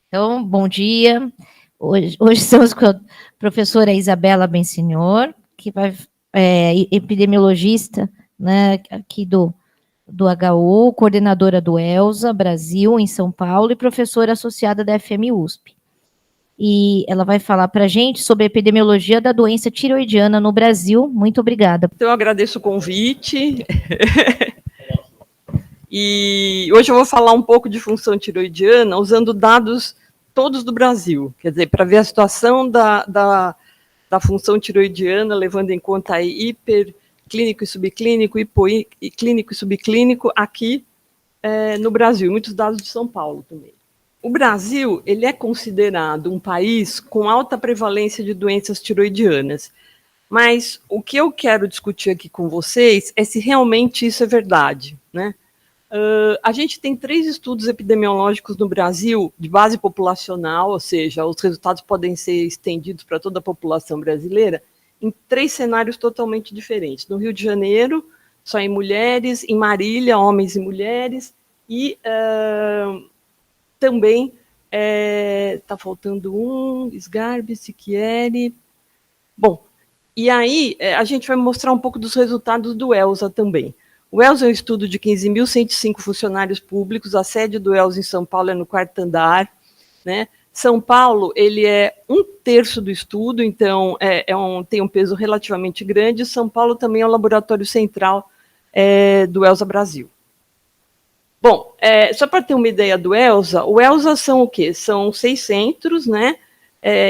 Então, bom dia. Hoje estamos com a professora Isabela Bensignor, que epidemiologista, né, aqui do HU, coordenadora do ELSA Brasil, em São Paulo, e professora associada da FMUSP. E ela vai falar para a gente sobre a epidemiologia da doença tiroidiana no Brasil. Muito obrigada. Então, eu agradeço o convite. E hoje eu vou falar um pouco de função tiroidiana, usando dados todos do Brasil, quer dizer, para ver a situação da função tiroidiana, levando em conta aí hiperclínico e subclínico, hipoclínico e subclínico, aqui no Brasil, muitos dados de São Paulo também. O Brasil, ele é considerado um país com alta prevalência de doenças tiroidianas, mas o que eu quero discutir aqui com vocês é se realmente isso é verdade, né? A gente tem 3 estudos epidemiológicos no Brasil de base populacional, ou seja, os resultados podem ser estendidos para toda a população brasileira, em 3 cenários totalmente diferentes. No Rio de Janeiro, só em mulheres, em Marília, homens e mulheres, e também, está faltando um, Sgarbi, Siquieri. Bom, e aí a gente vai mostrar um pouco dos resultados do ELSA também. O ELSA é um estudo de 15.105 funcionários públicos, a sede do ELSA em São Paulo é no 4º andar, né? São Paulo, ele é 1/3 do estudo, então tem um peso relativamente grande. São Paulo também é o laboratório central do ELSA Brasil. Bom, só para ter uma ideia do ELSA, o ELSA são o quê? São 6 centros, né?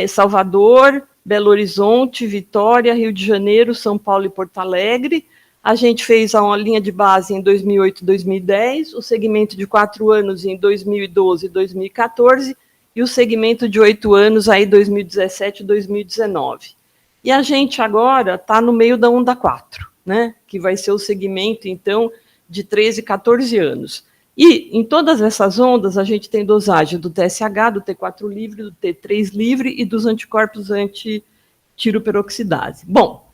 Salvador, Belo Horizonte, Vitória, Rio de Janeiro, São Paulo e Porto Alegre. A gente fez uma linha de base em 2008 e 2010, o segmento de 4 anos em 2012 e 2014, e o segmento de 8 anos aí 2017 e 2019. E a gente agora está no meio da onda 4, né? Que vai ser o segmento, então, de 13 e 14 anos. E em todas essas ondas, a gente tem dosagem do TSH, do T4 livre, do T3 livre e dos anticorpos anti-tiroperoxidase. Bom,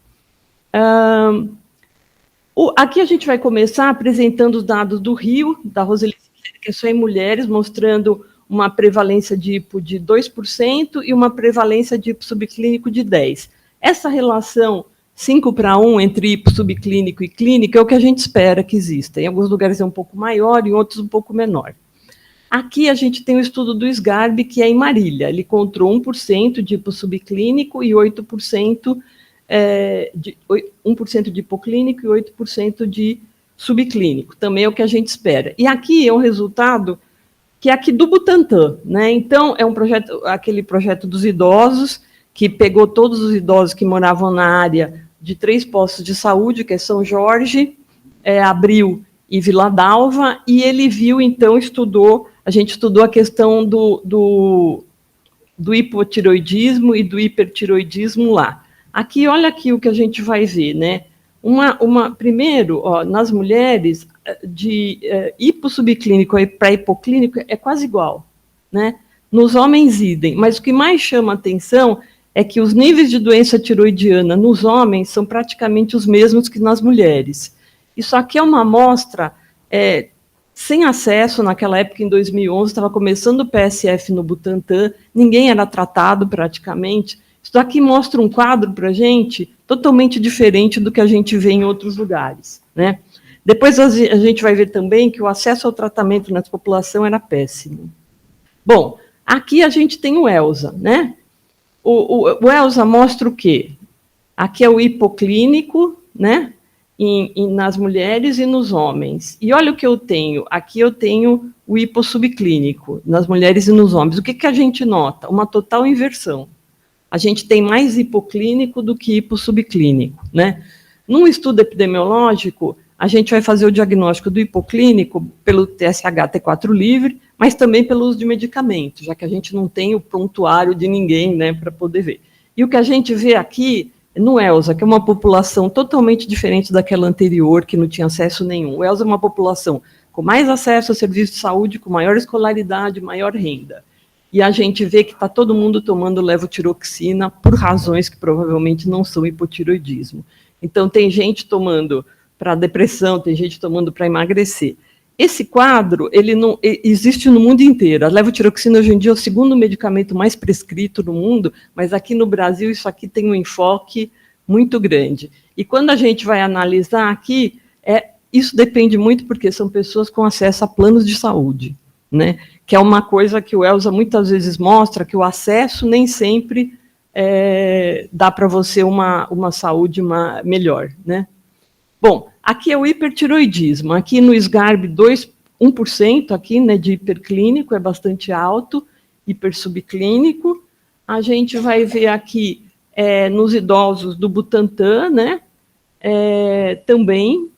aqui a gente vai começar apresentando os dados do Rio, da Roseli, que é só em mulheres, mostrando uma prevalência de hipo de 2% e uma prevalência de hipo subclínico de 10%. Essa relação 5:1 entre hipo subclínico e clínico é o que a gente espera que exista. Em alguns lugares é um pouco maior, em outros um pouco menor. Aqui a gente tem o estudo do Sgarbi, que é em Marília. Ele encontrou 1% de hipo subclínico e 8% 1% de hipoclínico e 8% de subclínico, também é o que a gente espera. E aqui é um resultado que é aqui do Butantan, né? Então, é um projeto, aquele projeto dos idosos, que pegou todos os idosos que moravam na área de 3 postos de saúde, que é São Jorge, Abril e Vila Dalva, e ele viu, então, a gente estudou a questão do hipotiroidismo e do hipertiroidismo lá. Aqui, olha aqui o que a gente vai ver, né? Primeiro, nas mulheres, de hipossubclínico para hipoclínico é quase igual, né? Nos homens, idem. Mas o que mais chama atenção é que os níveis de doença tiroidiana nos homens são praticamente os mesmos que nas mulheres. Isso aqui é uma amostra sem acesso, naquela época, em 2011, estava começando o PSF no Butantan, ninguém era tratado praticamente. Isso aqui mostra um quadro para a gente totalmente diferente do que a gente vê em outros lugares, né? Depois a gente vai ver também que o acesso ao tratamento nessa população era péssimo. Bom, aqui a gente tem o ELSA, né? O ELSA mostra o quê? Aqui é o hipoclínico, né? Nas mulheres e nos homens. E olha o que eu tenho. Aqui eu tenho o hipossubclínico nas mulheres e nos homens. O que a gente nota? Uma total inversão. A gente tem mais hipoclínico do que hipossubclínico, né? Num estudo epidemiológico, a gente vai fazer o diagnóstico do hipoclínico pelo TSH T4 livre, mas também pelo uso de medicamentos, já que a gente não tem o prontuário de ninguém, né, para poder ver. E o que a gente vê aqui no ELSA, que é uma população totalmente diferente daquela anterior, que não tinha acesso nenhum. O ELSA é uma população com mais acesso a serviços de saúde, com maior escolaridade, maior renda. E a gente vê que está todo mundo tomando levotiroxina por razões que provavelmente não são hipotiroidismo. Então, tem gente tomando para depressão, tem gente tomando para emagrecer. esse quadro, ele não existe no mundo inteiro. A levotiroxina, hoje em dia, é o segundo medicamento mais prescrito no mundo, mas aqui no Brasil, isso aqui tem um enfoque muito grande. E quando a gente vai analisar aqui, isso depende muito, porque são pessoas com acesso a planos de saúde, né? Que é uma coisa que o Elza muitas vezes mostra, que o acesso nem sempre dá para você uma saúde melhor, né? Bom, aqui é o hipertiroidismo. Aqui no SGARB, 1% aqui, né, de hiperclínico, é bastante alto, hipersubclínico. A gente vai ver aqui nos idosos do Butantan, né, também.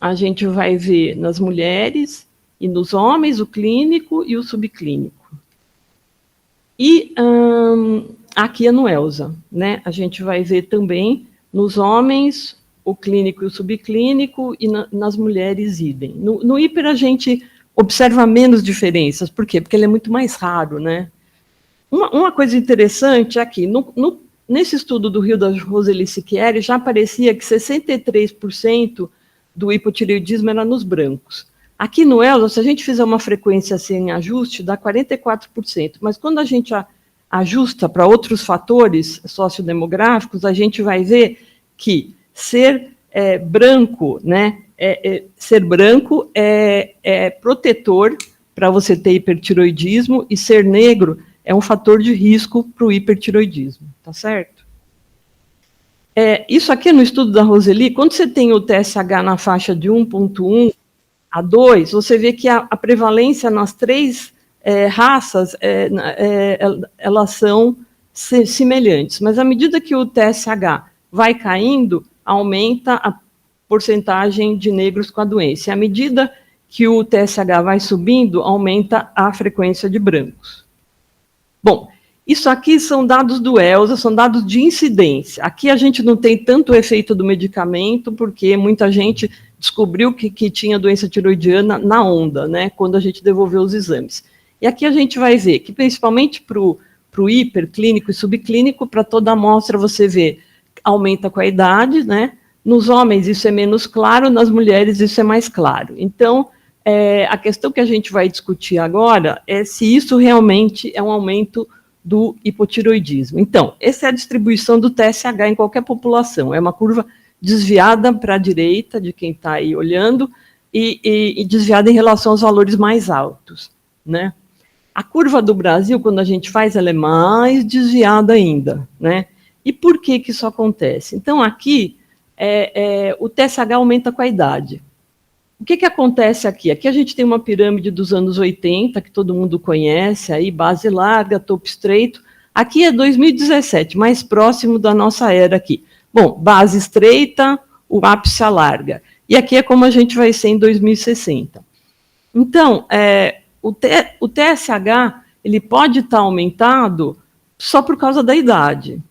A gente vai ver nas mulheres e nos homens o clínico e o subclínico. E aqui é no Elza, né, a gente vai ver também nos homens o clínico e o subclínico, e nas mulheres, idem. No hiper, a gente observa menos diferenças. Por quê? Porque ele é muito mais raro, né? Uma coisa interessante aqui, nesse estudo do Rio da Roseli Siquieri, já aparecia que 63% do hipotireoidismo era nos brancos. Aqui no Elza, se a gente fizer uma frequência sem ajuste, dá 44%. Mas quando a gente ajusta para outros fatores sociodemográficos, a gente vai ver que ser branco, né? Ser branco é protetor para você ter hipertiroidismo, e ser negro é um fator de risco para o hipertiroidismo, tá certo? Isso aqui no estudo da Roseli, quando você tem o TSH na faixa de 1,1 a 2, você vê que a prevalência nas três raças, elas são semelhantes, mas à medida que o TSH vai caindo, aumenta a porcentagem de negros com a doença. E à medida que o TSH vai subindo, aumenta a frequência de brancos. Bom, isso aqui são dados do Elza, são dados de incidência. Aqui a gente não tem tanto efeito do medicamento, porque muita gente descobriu que tinha doença tiroidiana na onda, né, quando a gente devolveu os exames. E aqui a gente vai ver que, principalmente para o hiperclínico e subclínico, para toda a amostra você vê aumenta com a idade, né? Nos homens isso é menos claro, nas mulheres isso é mais claro. Então, a questão que a gente vai discutir agora é se isso realmente é um aumento do hipotiroidismo. Então, essa é a distribuição do TSH em qualquer população. É uma curva desviada para a direita de quem está aí olhando e desviada em relação aos valores mais altos, né? A curva do Brasil, quando a gente faz, ela é mais desviada ainda, né? E por que isso acontece? Então, aqui, o TSH aumenta com a idade. O que acontece aqui? Aqui a gente tem uma pirâmide dos anos 80, que todo mundo conhece, aí base larga, topo estreito. Aqui é 2017, mais próximo da nossa era aqui. Bom, base estreita, o ápice alarga. E aqui é como a gente vai ser em 2060. Então, o TSH ele pode estar aumentado só por causa da idade.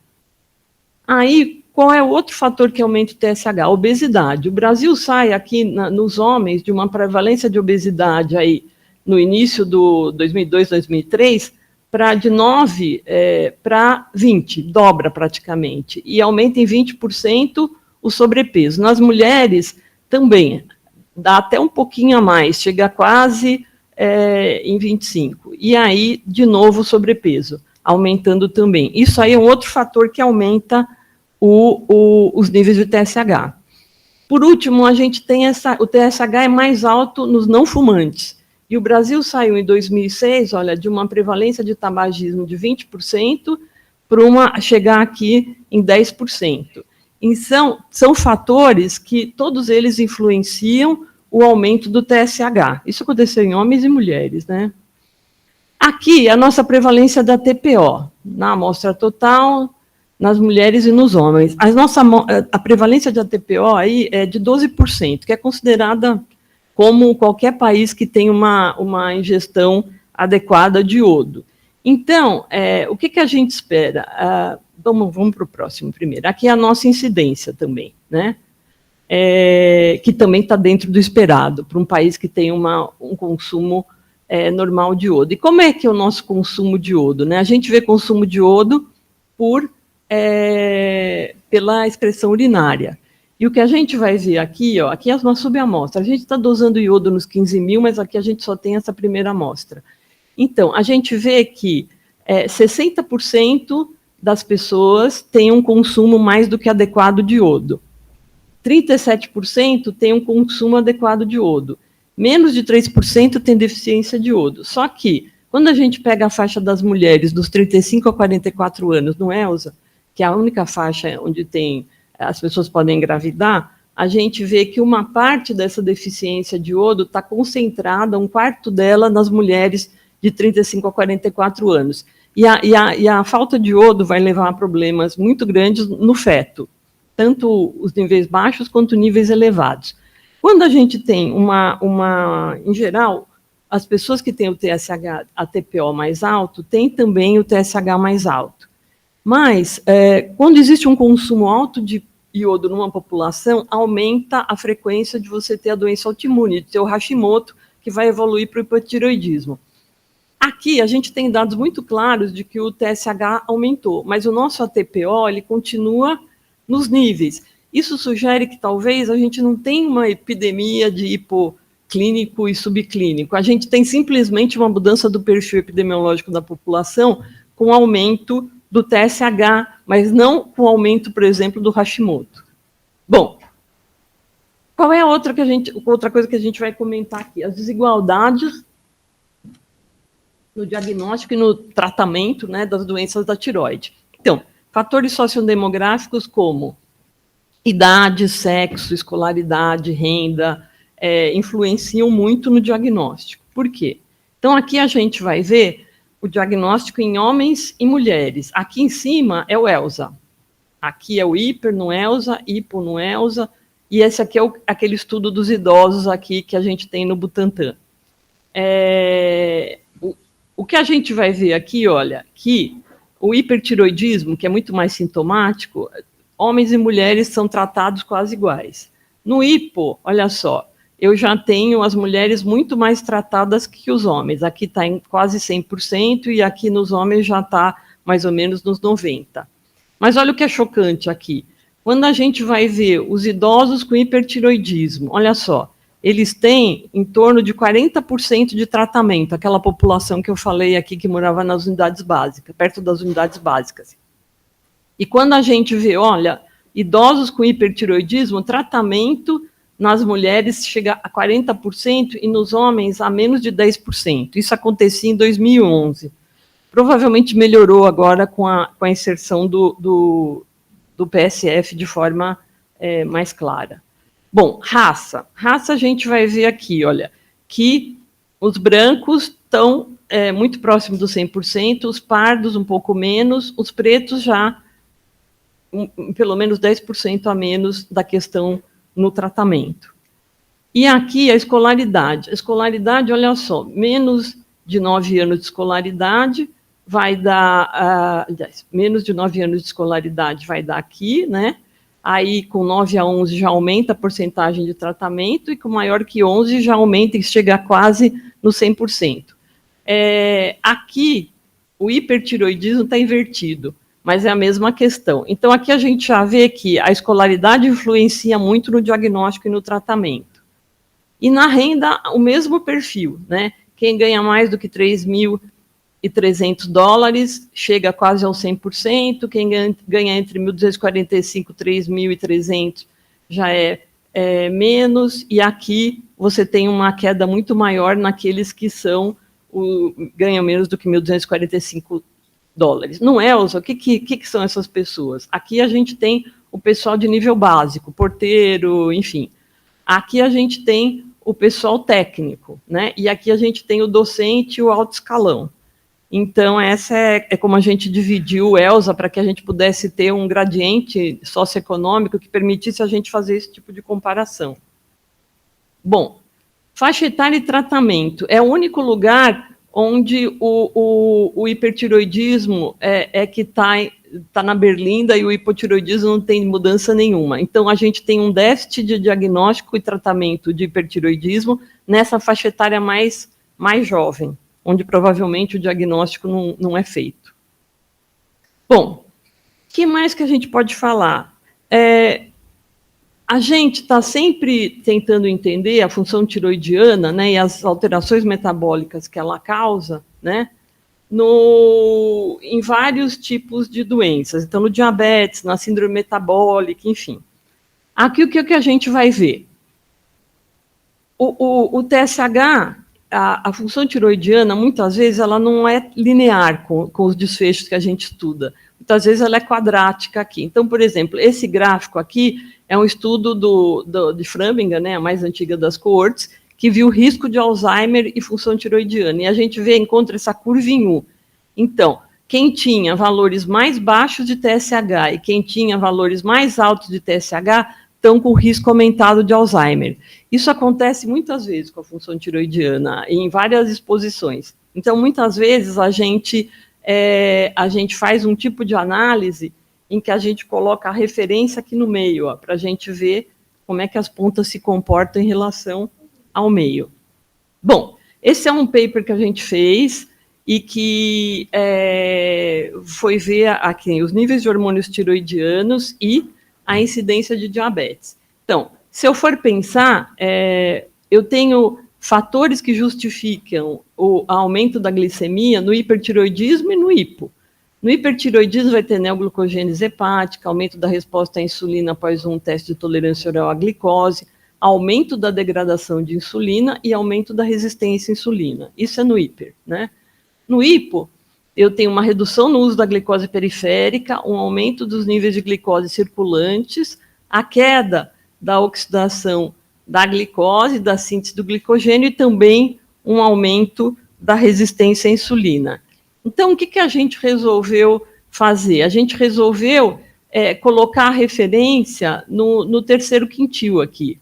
Aí, qual é o outro fator que aumenta o TSH? A obesidade. O Brasil sai aqui, nos homens, de uma prevalência de obesidade aí, no início do 2002, 2003, de 9 para 20, dobra praticamente, e aumenta em 20% o sobrepeso. Nas mulheres, também, dá até um pouquinho a mais, chega quase em 25%. E aí, de novo, o sobrepeso, aumentando também. Isso aí é um outro fator que aumenta os níveis de TSH. Por último, a gente tem o TSH é mais alto nos não fumantes. E o Brasil saiu em 2006, olha, de uma prevalência de tabagismo de 20% para chegar aqui em 10%. Então, são fatores que todos eles influenciam o aumento do TSH. Isso aconteceu em homens e mulheres, né? Aqui, a nossa prevalência da TPO, na amostra total, nas mulheres e nos homens. A prevalência da TPO aí é de 12%, que é considerada como qualquer país que tem uma ingestão adequada de iodo. Então, o que a gente espera? Vamos para o próximo primeiro. Aqui é a nossa incidência também, né? Que também está dentro do esperado, para um país que tem um consumo normal de iodo. E como é que é o nosso consumo de iodo, né? A gente vê consumo de iodo pela excreção urinária. E o que a gente vai ver aqui, ó, aqui é uma subamostra. A gente está dosando iodo nos 15 mil, mas aqui a gente só tem essa primeira amostra. Então, a gente vê que 60% das pessoas têm um consumo mais do que adequado de iodo. 37% têm um consumo adequado de iodo. Menos de 3% têm deficiência de iodo. Só que, quando a gente pega a faixa das mulheres dos 35 a 44 anos no ELSA, que é a única faixa onde as pessoas podem engravidar, a gente vê que uma parte dessa deficiência de iodo está concentrada, um quarto dela, nas mulheres de 35 a 44 anos. E a falta de iodo vai levar a problemas muito grandes no feto, tanto os níveis baixos quanto níveis elevados. Quando a gente tem em geral, as pessoas que têm o TSH, a TPO mais alto, têm também o TSH mais alto. Mas, quando existe um consumo alto de iodo numa população, aumenta a frequência de você ter a doença autoimune, de ter o Hashimoto, que vai evoluir para o hipotireoidismo. Aqui, a gente tem dados muito claros de que o TSH aumentou, mas o nosso ATPO ele continua nos níveis. Isso sugere que talvez a gente não tenha uma epidemia de hipoclínico e subclínico. A gente tem simplesmente uma mudança do perfil epidemiológico da população com aumento do TSH, mas não com aumento, por exemplo, do Hashimoto. Bom, qual é a outra coisa que a gente vai comentar aqui? As desigualdades no diagnóstico e no tratamento, né, das doenças da tireoide. Então, fatores sociodemográficos como idade, sexo, escolaridade, renda, influenciam muito no diagnóstico. Por quê? Então, aqui a gente vai ver o diagnóstico em homens e mulheres. Aqui em cima é o ELSA. Aqui é o hiper no ELSA, hipo no ELSA, e esse aqui é aquele estudo dos idosos aqui que a gente tem no Butantan. O que a gente vai ver aqui, olha, que o hipertiroidismo, que é muito mais sintomático, homens e mulheres são tratados quase iguais. No hipo, olha só, eu já tenho as mulheres muito mais tratadas que os homens. Aqui está em quase 100% e aqui nos homens já está mais ou menos nos 90%. Mas olha o que é chocante aqui. Quando a gente vai ver os idosos com hipertiroidismo, olha só, eles têm em torno de 40% de tratamento, aquela população que eu falei aqui que morava nas unidades básicas, perto das unidades básicas. E quando a gente vê, olha, idosos com hipertiroidismo, tratamento nas mulheres chega a 40% e nos homens a menos de 10%. Isso acontecia em 2011. Provavelmente melhorou agora com a inserção do PSF de forma mais clara. Bom, raça. Raça a gente vai ver aqui, olha, que os brancos estão muito próximos do 100%, os pardos um pouco menos, os pretos já pelo menos 10% a menos da questão no tratamento. E aqui a escolaridade. A escolaridade, olha só, menos de 9 anos de escolaridade vai dar... menos de 9 anos de escolaridade vai dar aqui, né? Aí, com 9 a 11 já aumenta a porcentagem de tratamento, e com maior que 11 já aumenta e chega quase no 100%. Aqui, o hipertiroidismo está invertido, mas é a mesma questão. Então, aqui a gente já vê que a escolaridade influencia muito no diagnóstico e no tratamento. E na renda, o mesmo perfil, né? Quem ganha mais do que $3.300 chega quase ao 100%, quem ganha entre 1.245 e 3.300 já é menos, e aqui você tem uma queda muito maior naqueles que ganham menos do que $1.245. No ELSA, o que são essas pessoas? Aqui a gente tem o pessoal de nível básico, porteiro, enfim. Aqui a gente tem o pessoal técnico, né? E aqui a gente tem o docente e o alto escalão. Então, essa é como a gente dividiu o ELSA para que a gente pudesse ter um gradiente socioeconômico que permitisse a gente fazer esse tipo de comparação. Bom, faixa etária e tratamento. É o único lugar onde o hipertiroidismo que está na berlinda e o hipotiroidismo não tem mudança nenhuma. Então, a gente tem um déficit de diagnóstico e tratamento de hipertiroidismo nessa faixa etária mais jovem, onde provavelmente o diagnóstico não é feito. Bom, o que mais que a gente pode falar? A gente está sempre tentando entender a função tiroidiana, né, e as alterações metabólicas que ela causa, né, em vários tipos de doenças. Então, no diabetes, na síndrome metabólica, enfim. Aqui o que a gente vai ver? O TSH, a função tiroidiana, muitas vezes, ela não é linear com os desfechos que a gente estuda. Muitas vezes ela é quadrática aqui. Então, por exemplo, esse gráfico aqui é um estudo de Framingham, né, a mais antiga das coortes, que viu o risco de Alzheimer e função tiroidiana. E a gente encontra essa curva em U. Então, quem tinha valores mais baixos de TSH e quem tinha valores mais altos de TSH estão com risco aumentado de Alzheimer. Isso acontece muitas vezes com a função tiroidiana, em várias exposições. Então, muitas vezes, a gente faz um tipo de análise em que a gente coloca a referência aqui no meio, para a gente ver como é que as pontas se comportam em relação ao meio. Bom, esse é um paper que a gente fez e que foi ver aqui os níveis de hormônios tiroidianos e a incidência de diabetes. Então, se eu for pensar, eu tenho fatores que justificam o aumento da glicemia no hipertiroidismo e no hipo. No hipertiroidismo vai ter neoglucogênese hepática, aumento da resposta à insulina após um teste de tolerância oral à glicose, aumento da degradação de insulina e aumento da resistência à insulina. Isso é no hiper, né? No hipo, eu tenho uma redução no uso da glicose periférica, um aumento dos níveis de glicose circulantes, a queda da oxidação da glicose, da síntese do glicogênio e também um aumento da resistência à insulina. Então, o que a gente resolveu fazer? A gente resolveu colocar a referência no terceiro quintil aqui,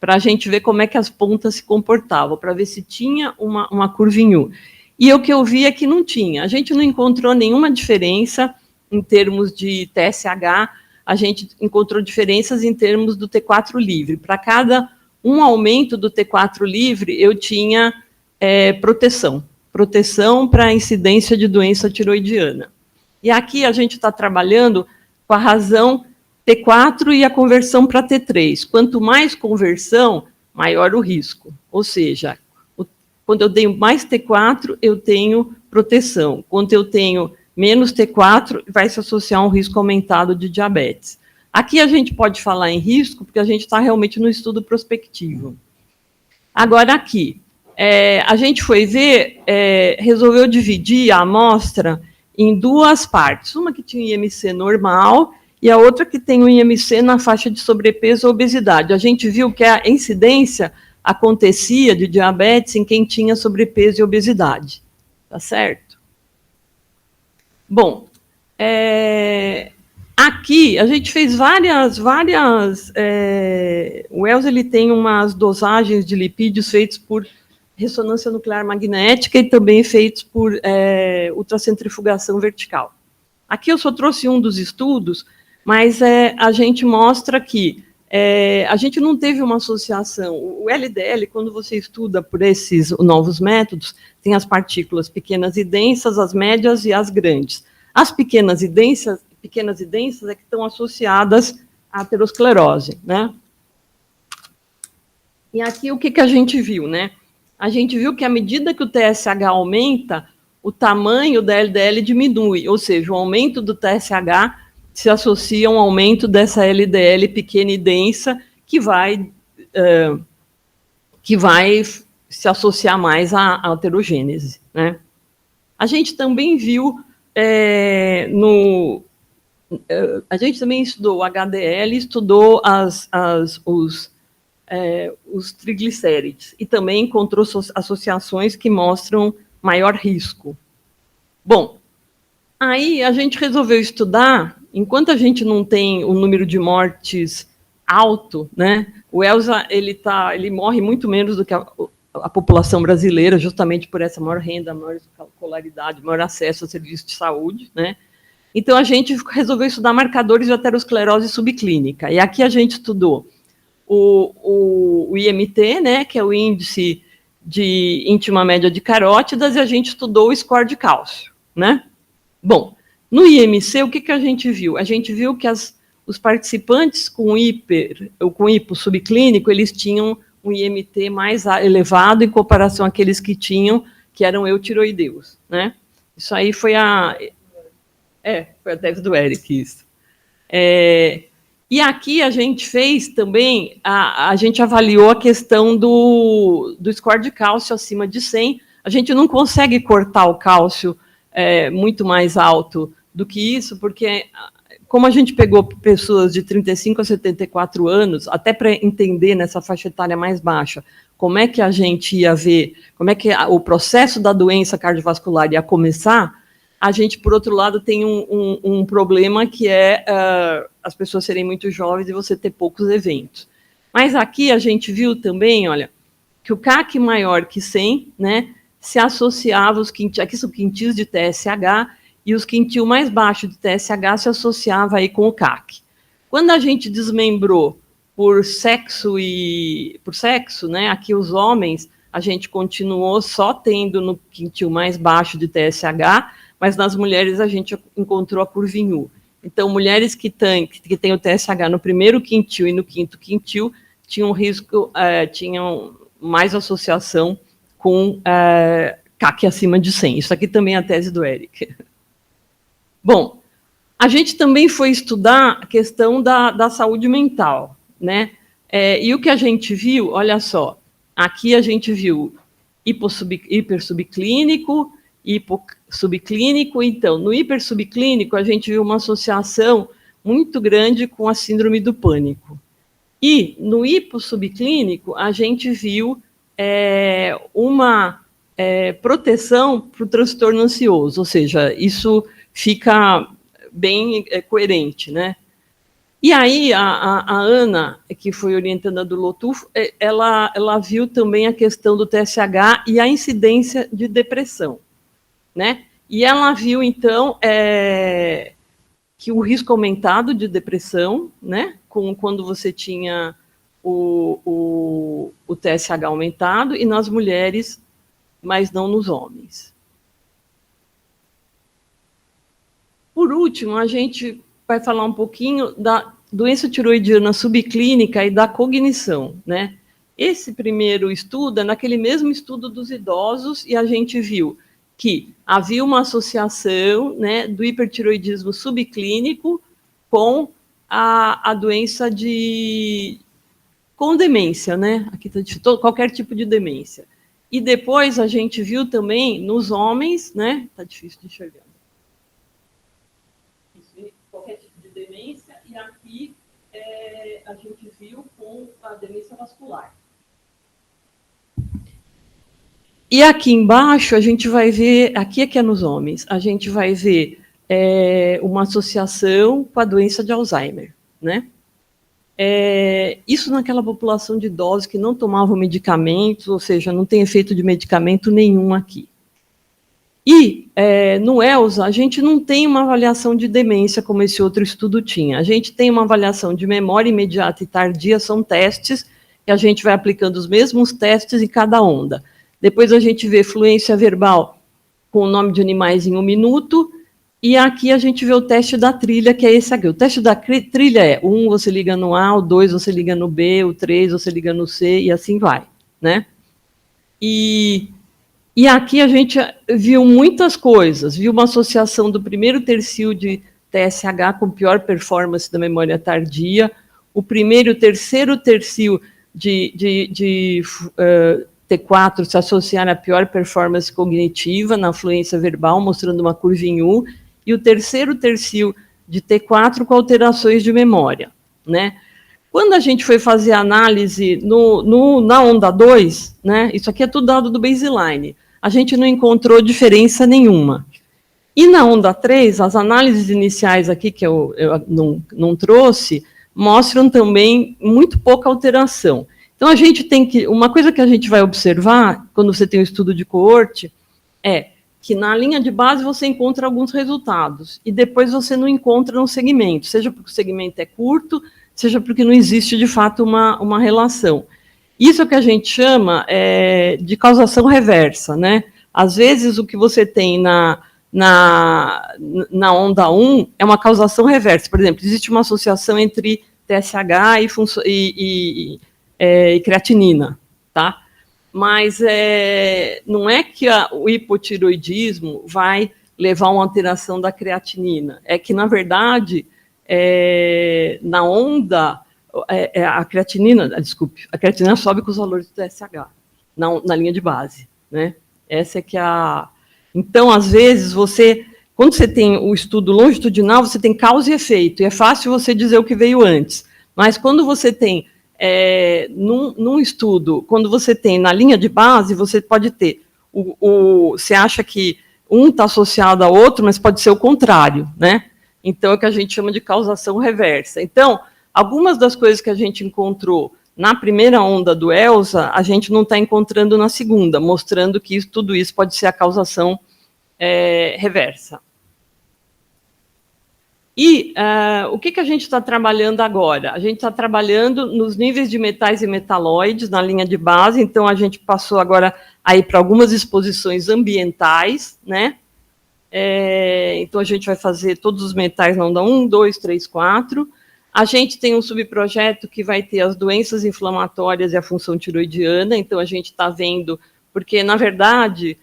para a gente ver como é que as pontas se comportavam, para ver se tinha uma curva em U. E o que eu vi é que não tinha. A gente não encontrou nenhuma diferença em termos de TSH, a gente encontrou diferenças em termos do T4 livre. Para cada um aumento do T4 livre, eu tinha proteção para a incidência de doença tiroidiana. E aqui a gente está trabalhando com a razão T4 e a conversão para T3. Quanto mais conversão, maior o risco. Ou seja, quando eu tenho mais T4, eu tenho proteção. Quando eu tenho menos T4, vai se associar a um risco aumentado de diabetes. Aqui a gente pode falar em risco, porque a gente está realmente no estudo prospectivo. Agora, aqui, a gente foi ver, resolveu dividir a amostra em duas partes. Uma que tinha IMC normal e a outra que tem o IMC na faixa de sobrepeso ou obesidade. A gente viu que a incidência acontecia de diabetes em quem tinha sobrepeso e obesidade. Tá certo? Bom, aqui a gente fez várias o Wells ele tem umas dosagens de lipídios feitos por ressonância nuclear magnética e também feitos por ultracentrifugação vertical. Aqui eu só trouxe um dos estudos, mas a gente mostra que a gente não teve uma associação. O LDL, quando você estuda por esses novos métodos, tem as partículas pequenas e densas, as médias e as grandes. As pequenas e densas é que estão associadas à aterosclerose, né? E aqui o que a gente viu, né? A gente viu que à medida que o TSH aumenta, o tamanho da LDL diminui, ou seja, o aumento do TSH se associa a um aumento dessa LDL pequena e densa, que vai se associar mais à aterogênese, né? A gente também viu, a gente também estudou o HDL, estudou os triglicérides, e também encontrou associações que mostram maior risco. Bom, aí a gente resolveu estudar, enquanto a gente não tem o número de mortes alto, né, o ELSA ele morre muito menos do que a população brasileira, justamente por essa maior renda, maior escolaridade, maior acesso a serviços de saúde, né? Então, a gente resolveu estudar marcadores de aterosclerose subclínica, e aqui a gente estudou o IMT, né, que é o índice de íntima média de carótidas, e a gente estudou o score de cálcio, né? Bom, no IMC, o que a gente viu? A gente viu que os participantes com hipo subclínico, eles tinham um IMT mais elevado em comparação àqueles que eram eutiroideus, né? Isso aí foi foi a tese do Eric, isso. E aqui a gente fez também, a gente avaliou a questão do score de cálcio acima de 100. A gente não consegue cortar o cálcio muito mais alto do que isso, porque como a gente pegou pessoas de 35 a 74 anos, até para entender nessa faixa etária mais baixa, como é que a gente ia ver, como é que o processo da doença cardiovascular ia começar, a gente, por outro lado, tem um problema que é as pessoas serem muito jovens e você ter poucos eventos. Mas aqui a gente viu também, olha, que o CAC maior que 100, né, se associava, aqui são quintis de TSH, e os quintil mais baixos de TSH se associava aí com o CAC. Quando a gente desmembrou por sexo, né, aqui os homens, a gente continuou só tendo no quintil mais baixo de TSH, mas nas mulheres a gente encontrou a curvinha U. Então, mulheres que têm o TSH no primeiro quintil e no quinto quintil tinham risco, tinham mais associação com CAC acima de 100. Isso aqui também é a tese do Eric. Bom, a gente também foi estudar a questão da saúde mental, né? E o que a gente viu, olha só, aqui a gente viu hipersubclínico, hiposubclínico. Então, no hipersubclínico, a gente viu uma associação muito grande com a síndrome do pânico. E no hiposubclínico, a gente viu uma proteção para o transtorno ansioso, ou seja, isso fica bem coerente, né? E aí, a Ana, que foi orientanda do Lotufo, ela viu também a questão do TSH e a incidência de depressão, né? E ela viu, então, que o risco aumentado de depressão, né, quando você tinha o TSH aumentado, e nas mulheres, mas não nos homens. Por último, a gente vai falar um pouquinho da doença tiroidiana subclínica e da cognição, né? Esse primeiro estudo é naquele mesmo estudo dos idosos, e a gente viu que havia uma associação, né, do hipertiroidismo subclínico com a doença com demência, né? Aqui está qualquer tipo de demência. E depois a gente viu também nos homens, né? Está difícil de enxergar. Qualquer tipo de demência, e aqui a gente viu com a demência vascular. E aqui embaixo a gente vai ver, aqui é que é nos homens, a gente vai ver uma associação com a doença de Alzheimer, né? Isso naquela população de idosos que não tomavam medicamentos, ou seja, não tem efeito de medicamento nenhum aqui. E no ELSA, a gente não tem uma avaliação de demência como esse outro estudo tinha. A gente tem uma avaliação de memória imediata e tardia, são testes, que a gente vai aplicando os mesmos testes em cada onda. Depois a gente vê fluência verbal com o nome de animais em 1 minuto, e aqui a gente vê o teste da trilha, que é esse aqui. O teste da trilha é: 1 você liga no A, o 2 você liga no B, o 3 você liga no C, e assim vai, né? E aqui a gente viu muitas coisas, viu uma associação do primeiro tercio de TSH com pior performance da memória tardia, o primeiro e o terceiro tercio de T4 se associaram a pior performance cognitiva na fluência verbal, mostrando uma curva em U, e o terceiro tercio de T4 com alterações de memória, né? Quando a gente foi fazer a análise na onda 2, né, isso aqui é tudo dado do baseline, a gente não encontrou diferença nenhuma. E na onda 3, as análises iniciais aqui, que eu não trouxe, mostram também muito pouca alteração. Então, a gente tem que... Uma coisa que a gente vai observar, quando você tem um estudo de coorte, é que na linha de base você encontra alguns resultados, e depois você não encontra no segmento, seja porque o segmento é curto, seja porque não existe, de fato, uma relação. Isso é o que a gente chama de causação reversa, né? Às vezes, o que você tem na onda 1 é uma causação reversa. Por exemplo, existe uma associação entre TSH e creatinina, tá? Mas não é que o hipotiroidismo vai levar a uma alteração da creatinina. É que, na verdade, na onda, a creatinina sobe com os valores do TSH, na linha de base, né? Essa é que é a... Então, às vezes, quando você tem o estudo longitudinal, você tem causa e efeito, e é fácil você dizer o que veio antes. Mas quando você tem, num estudo, quando você tem na linha de base, você pode ter, você acha que um está associado ao outro, mas pode ser o contrário, né? Então, é o que a gente chama de causação reversa. Então, algumas das coisas que a gente encontrou na primeira onda do ELSA, a gente não está encontrando na segunda, mostrando que tudo isso pode ser a causação reversa. E o que a gente está trabalhando agora? A gente está trabalhando nos níveis de metais e metalóides na linha de base, então a gente passou agora aí para algumas exposições ambientais, né? Então a gente vai fazer todos os metais na onda 1, 2, 3, 4. A gente tem um subprojeto que vai ter as doenças inflamatórias e a função tiroidiana, então a gente está vendo, porque, na verdade,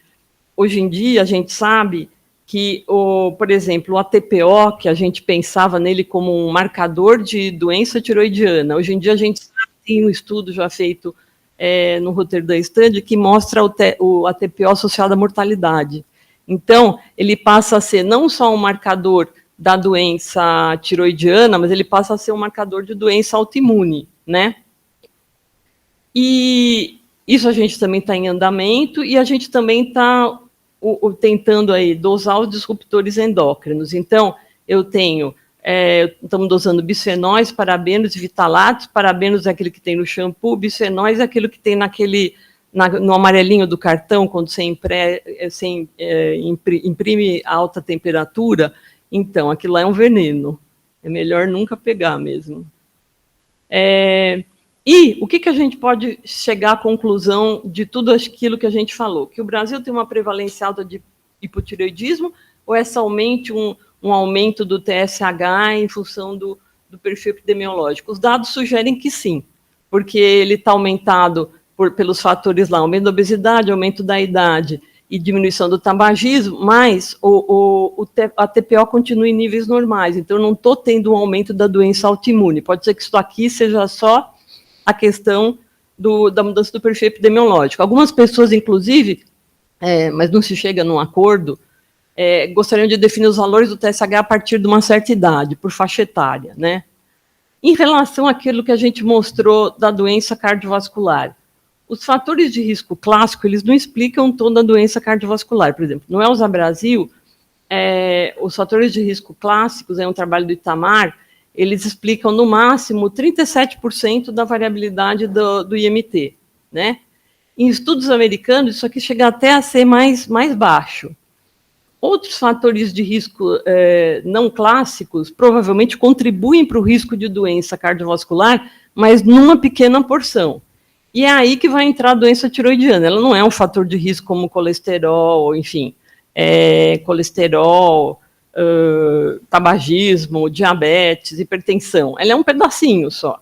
hoje em dia a gente sabe que, por exemplo, o ATPO, que a gente pensava nele como um marcador de doença tiroidiana, hoje em dia a gente sabe, tem um estudo já feito no Rotterdam Study que mostra o ATPO associado à mortalidade. Então, ele passa a ser não só um marcador da doença tiroidiana, mas ele passa a ser um marcador de doença autoimune, né? E isso a gente também está em andamento, e a gente também está tentando aí dosar os disruptores endócrinos. Então, estamos dosando bisfenóis, parabenos e vitalatos. Parabenos é aquele que tem no shampoo, bisfenóis é aquilo que tem no amarelinho do cartão, quando você imprime a alta temperatura. Então, aquilo lá é um veneno. É melhor nunca pegar mesmo. E o que a gente pode chegar à conclusão de tudo aquilo que a gente falou? Que o Brasil tem uma prevalência alta de hipotireoidismo, ou é somente um aumento do TSH em função do perfil epidemiológico? Os dados sugerem que sim, porque ele está aumentado pelos fatores lá, aumento da obesidade, aumento da idade e diminuição do tabagismo, mas a TPO continua em níveis normais, então eu não estou tendo um aumento da doença autoimune. Pode ser que isso aqui seja só a questão da mudança do perfil epidemiológico. Algumas pessoas, inclusive, mas não se chega num acordo, gostariam de definir os valores do TSH a partir de uma certa idade, por faixa etária, né? Em relação àquilo que a gente mostrou da doença cardiovascular, os fatores de risco clássico, eles não explicam toda a doença cardiovascular. Por exemplo, no ELSA Brasil, os fatores de risco clássicos, é um trabalho do Itamar, eles explicam, no máximo, 37% da variabilidade do IMT, né? Em estudos americanos, isso aqui chega até a ser mais baixo. Outros fatores de risco não clássicos provavelmente contribuem para o risco de doença cardiovascular, mas numa pequena porção. E é aí que vai entrar a doença tiroidiana. Ela não é um fator de risco como colesterol, enfim, colesterol, tabagismo, diabetes, hipertensão. Ela é um pedacinho só,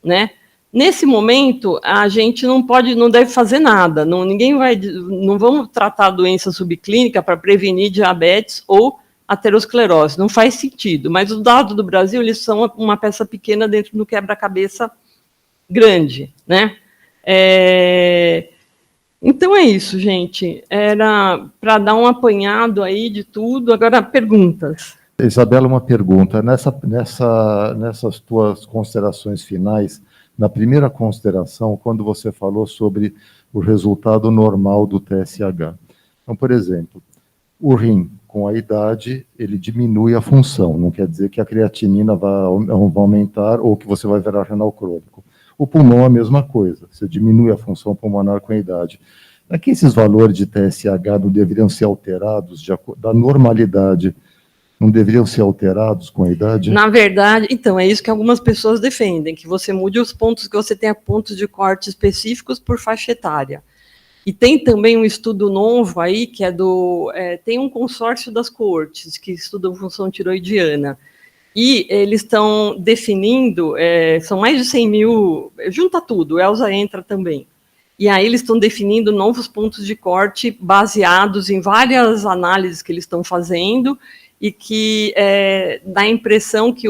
né? Nesse momento, a gente não deve fazer nada. Não vamos tratar a doença subclínica para prevenir diabetes ou aterosclerose. Não faz sentido. Mas os dados do Brasil, eles são uma peça pequena dentro do quebra-cabeça grande, né? Então é isso, gente. Era para dar um apanhado aí de tudo. Agora, perguntas. Isabela, uma pergunta. Nessas tuas considerações finais, na primeira consideração, quando você falou sobre o resultado normal do TSH. Então, por exemplo, o rim, com a idade, ele diminui a função. Não quer dizer que a creatinina vai aumentar ou que você vai virar renal crônico. O pulmão é a mesma coisa, você diminui a função pulmonar com a idade. Aqui esses valores de TSH não deveriam ser alterados da normalidade, não deveriam ser alterados com a idade? Na verdade, então, é isso que algumas pessoas defendem, que você mude os pontos, que você tenha pontos de corte específicos por faixa etária. E tem também um estudo novo aí, que é tem um consórcio das coortes, que estudam função tiroidiana, e eles estão definindo, são mais de 100 mil, junta tudo, Elza entra também, e aí eles estão definindo novos pontos de corte baseados em várias análises que eles estão fazendo, e que dá a impressão que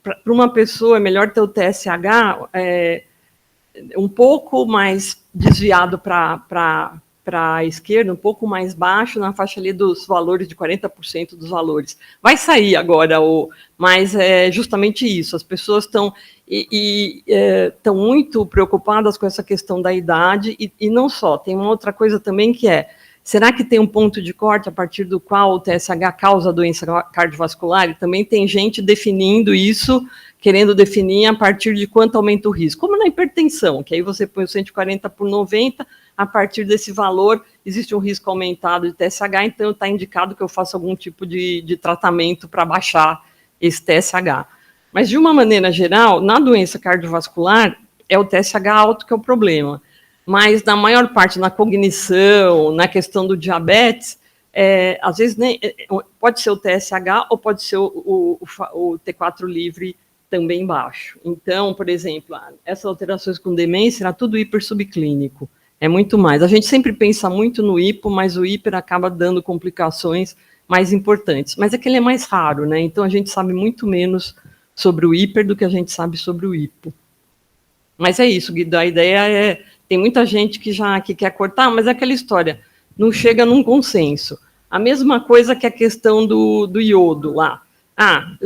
para uma pessoa é melhor ter o TSH um pouco mais desviado para a esquerda, um pouco mais baixo, na faixa ali dos valores de 40% dos valores. Vai sair agora, mas é justamente isso, as pessoas estão muito preocupadas com essa questão da idade, e não só, tem uma outra coisa também que será que tem um ponto de corte a partir do qual o TSH causa doença cardiovascular? E também tem gente definindo isso, querendo definir a partir de quanto aumenta o risco. Como na hipertensão, que aí você põe o 140 por 90, a partir desse valor existe um risco aumentado de TSH, então está indicado que eu faça algum tipo de tratamento para baixar esse TSH. Mas, de uma maneira geral, na doença cardiovascular, é o TSH alto que é o problema. Mas, na maior parte, na cognição, na questão do diabetes, às vezes pode ser o TSH ou pode ser o T4 livre também baixo. Então, por exemplo, essas alterações com demência era tudo hiper subclínico. É muito mais. A gente sempre pensa muito no hipo, mas o hiper acaba dando complicações mais importantes. Mas é que ele é mais raro, né? Então a gente sabe muito menos sobre o hiper do que a gente sabe sobre o hipo. Mas é isso, Guido. A ideia tem muita gente que quer cortar, mas é aquela história, não chega num consenso. A mesma coisa que a questão do iodo lá.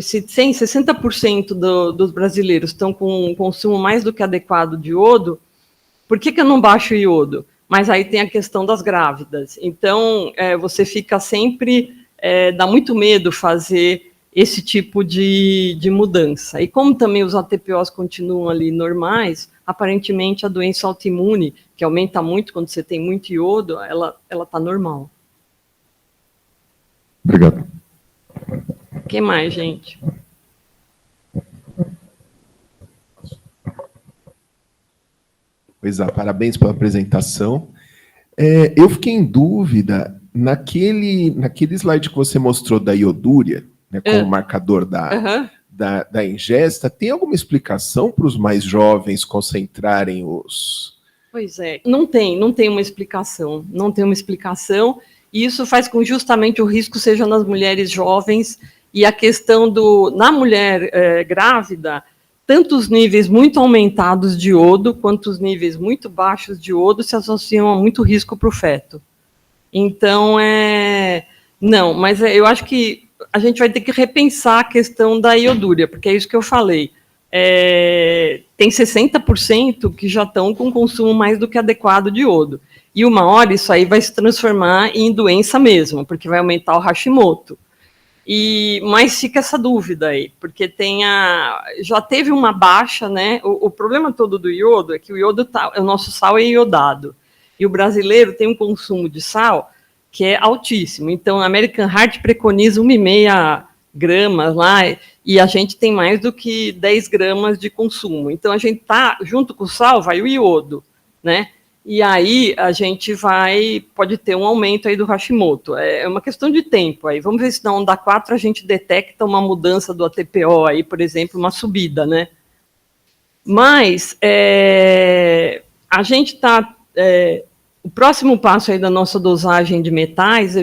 Se 60% dos brasileiros estão com um consumo mais do que adequado de iodo, por que eu não baixo o iodo? Mas aí tem a questão das grávidas. Então, você fica sempre... dá muito medo fazer esse tipo de mudança. E como também os ATPOs continuam ali normais, aparentemente a doença autoimune, que aumenta muito quando você tem muito iodo, ela está normal. Obrigado. O que mais, gente? Pois é, parabéns pela apresentação. Eu fiquei em dúvida, naquele slide que você mostrou da iodúria, né, como marcador da ingesta, tem alguma explicação para os mais jovens concentrarem os... Pois é, não tem uma explicação, e isso faz com que justamente o risco seja nas mulheres jovens, e a questão na mulher grávida, tanto os níveis muito aumentados de iodo, quanto os níveis muito baixos de iodo se associam a muito risco para o feto. Então, não, mas eu acho que a gente vai ter que repensar a questão da iodúria, porque é isso que eu falei. Tem 60% que já estão com consumo mais do que adequado de iodo. E uma hora isso aí vai se transformar em doença mesmo, porque vai aumentar o Hashimoto. Mas fica essa dúvida aí, porque já teve uma baixa, né? O problema todo do iodo é que o nosso sal é iodado. E o brasileiro tem um consumo de sal que é altíssimo. Então, a American Heart preconiza 1,5 gramas lá, e a gente tem mais do que 10 gramas de consumo. Então, a gente junto com o sal, vai o iodo, né? E aí a gente pode ter um aumento aí do Hashimoto. É uma questão de tempo aí. Vamos ver se na onda 4 a gente detecta uma mudança do ATPO aí, por exemplo, uma subida, né? Mas a gente está... o próximo passo aí da nossa dosagem de metais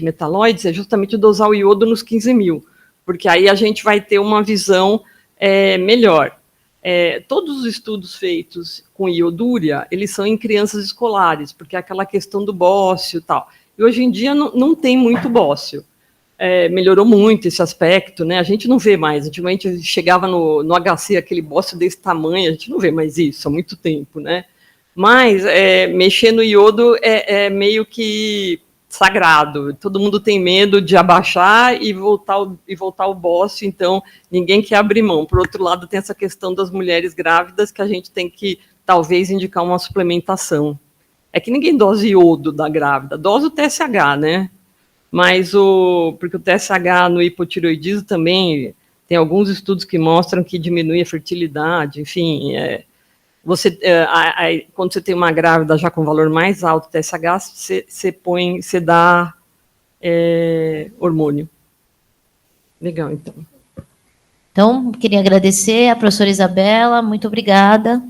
metalóides, é justamente dosar o iodo nos 15 mil, porque aí a gente vai ter uma visão melhor. Todos os estudos feitos com iodúria, eles são em crianças escolares, porque é aquela questão do bócio e tal. E hoje em dia não tem muito bócio. Melhorou muito esse aspecto, né? A gente não vê mais. Antigamente chegava no HC aquele bócio desse tamanho, a gente não vê mais isso há muito tempo, né? Mas mexer no iodo é meio que sagrado. Todo mundo tem medo de abaixar e voltar o bócio, então ninguém quer abrir mão. Por outro lado, tem essa questão das mulheres grávidas que a gente tem que, talvez, indicar uma suplementação. É que ninguém dosa iodo da grávida, dosa o TSH, né? Mas porque o TSH no hipotireoidismo também tem alguns estudos que mostram que diminui a fertilidade, enfim, Quando você tem uma grávida já com valor mais alto do TSH, você dá hormônio. Legal, então. Então, queria agradecer a professora Isabela, muito obrigada.